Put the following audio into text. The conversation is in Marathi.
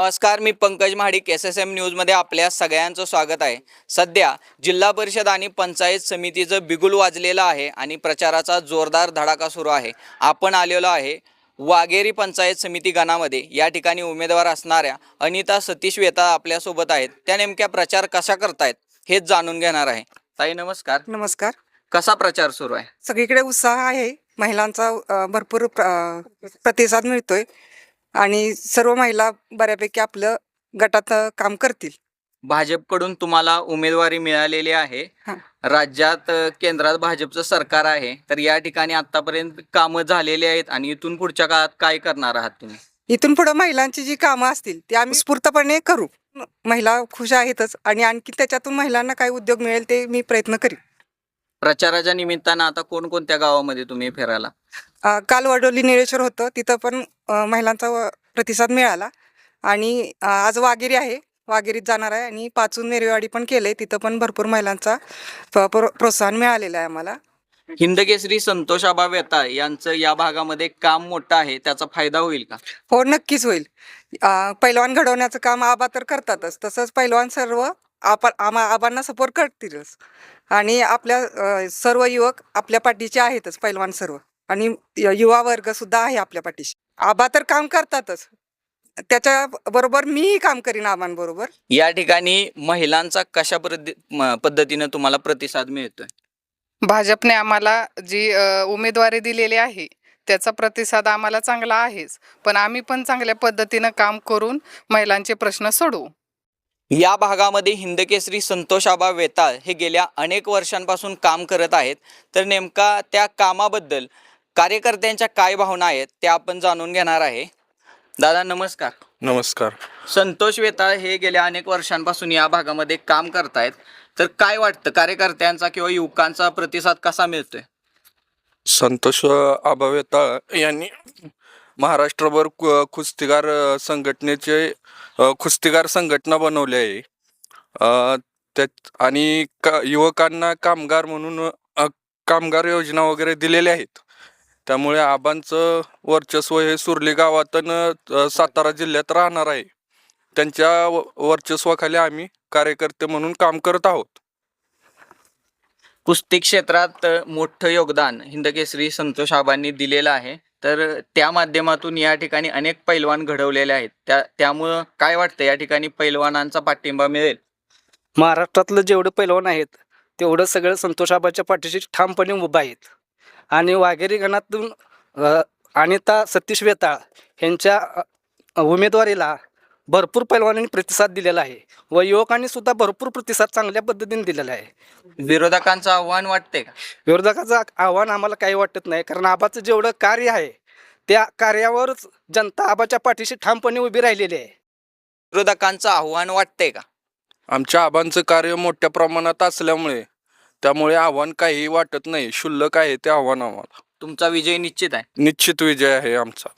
नमस्कार, मी पंकज महाडिक SSM न्यूजमध्ये आपल्या सगळ्यांचं स्वागत आहे. सध्या जिल्हा परिषद आणि पंचायत समितीचं बिगुल वाजलेलं आहे आणि प्रचाराचा जोरदार धडाका सुरू आहे. आपण आलेलो आहे वाघेरी पंचायत समिती गणामध्ये. या ठिकाणी उमेदवार असणाऱ्या अनिता सतीश वेताळ आपल्यासोबत आहेत. त्या नेमक्या प्रचार कशा करतायत हेच जाणून घेणार आहे. ताई नमस्कार. नमस्कार. कसा प्रचार सुरू आहे? सगळीकडे उत्साह आहे. महिलांचा भरपूर प्रतिसाद मिळतोय आणि सर्व महिला बऱ्यापैकी आपलं गटात काम करतील. भाजपकडून तुम्हाला उमेदवारी मिळालेली आहे. हां. राज्यात केंद्रात भाजपचं सरकार आहे, तर या ठिकाणी आतापर्यंत कामं झालेली आहेत आणि इथून पुढच्या काळात काय करणार आहात तुम्ही? इथून पुढे महिलांची जी कामं असतील ती आम्ही स्फूर्तपणे करू. महिला खुश आहेतच आणि आणखी त्याच्यातून महिलांना काय उद्योग मिळेल ते मी प्रयत्न करीन. प्रचाराच्या निमित्तानं आता कोणकोणत्या गावामध्ये तुम्ही फिरायला? काल वडोली निळेश्वर होतं, तिथं पण महिलांचा प्रतिसाद मिळाला आणि आज वाघेरी आहे, वाघेरीत जाणार आहे आणि पाचून नेरेवाडी पण केलंय, तिथं पण भरपूर महिलांचा प्रोत्साहन मिळालेलं आहे आम्हाला. हिंदकेसरी संतोष आबा वेताळ यांचं या भागामध्ये काम मोठं आहे, त्याचा फायदा होईल का? हो, नक्कीच होईल. पैलवान घडवण्याचं काम आबा तर करतातच, तसंच पैलवान सर्व आबांना सपोर्ट करतीलच आणि आपल्या सर्व युवक आपल्या पाठीचे आहेतच, पैलवान सर्व आणि युवा वर्ग सुद्धा आहे आपल्या पाठीशी. आबा तर काम करतातच, त्याच्या बरोबर मीही काम करीन आबांबरोबर. या ठिकाणी महिलांचा कशा पद्धतीनं तुम्हाला प्रतिसाद मिळतोय? भाजपने आम्हाला जी उमेदवारी दिलेली आहे त्याचा प्रतिसाद आम्हाला चांगला आहेच, पण आम्ही पण चांगल्या पद्धतीनं काम करून महिलांचे प्रश्न सोडवू. या भागामध्ये हिंदकेसरी संतोष आबा वेताळ हे गेल्या अनेक वर्षांपासून काम करत आहेत. तर नेमका त्या कामाबद्दल कार्यकर्त्यांच्या काय भावना आहेत त्या आपण जाणून घेणार आहे. दादा नमस्कार. नमस्कार. संतोष वेताळ हे गेल्या अनेक वर्षांपासून या भागामध्ये काम करतायत, तर काय वाटतं कार्यकर्त्यांचा किंवा युवकांचा प्रतिसाद कसा मिळतोय? संतोष आबा वेताळ यांनी महाराष्ट्रभर कुस्तीगार संघटना बनवली आहे. आणि युवकांना कामगार म्हणून कामगार योजना वगैरे दिलेल्या आहेत. त्यामुळे आबांचं वर्चस्व हे सुरली गावातून सातारा जिल्ह्यात राहणार आहे. त्यांच्या वर्चस्वाखाली आम्ही कार्यकर्ते म्हणून काम करत आहोत. कुस्ती क्षेत्रात मोठं योगदान हिंदकेसरी संतोष आबांनी दिलेलं आहे, तर त्या माध्यमातून या ठिकाणी अनेक पैलवान घडवलेले आहेत. त्यामुळं काय वाटतं, या ठिकाणी पैलवानांचा पाठिंबा मिळेल? महाराष्ट्रातलं जेवढं पैलवान आहेत तेवढं सगळं संतोषाबाच्या पाठीशी ठामपणे उभं आहेत आणि वाघेरी गणातून अनिता सतीश वेताळ यांच्या उमेदवारीला भरपूर पैलवानांनी प्रतिसाद दिलेला आहे व युवकांनी सुद्धा भरपूर प्रतिसाद चांगल्या पद्धतीने दिलेला आहे. विरोधकांचं आव्हान वाटतंय का? विरोधकाचं आव्हान आम्हाला काही वाटत नाही, कारण आबाचं जेवढं कार्य आहे त्या कार्यावरच जनता आबाच्या पाठीशी ठामपणे उभी राहिलेली आहे. विरोधकांचं आव्हान वाटतंय का? आमच्या आबांचं कार्य मोठ्या प्रमाणात असल्यामुळे त्यामुळे आव्हान काही वाटत नाही. क्षुल्लक आहे ते आव्हान आम्हाला. तुमचा विजय निश्चित आहे. निश्चित विजय आहे आमचा.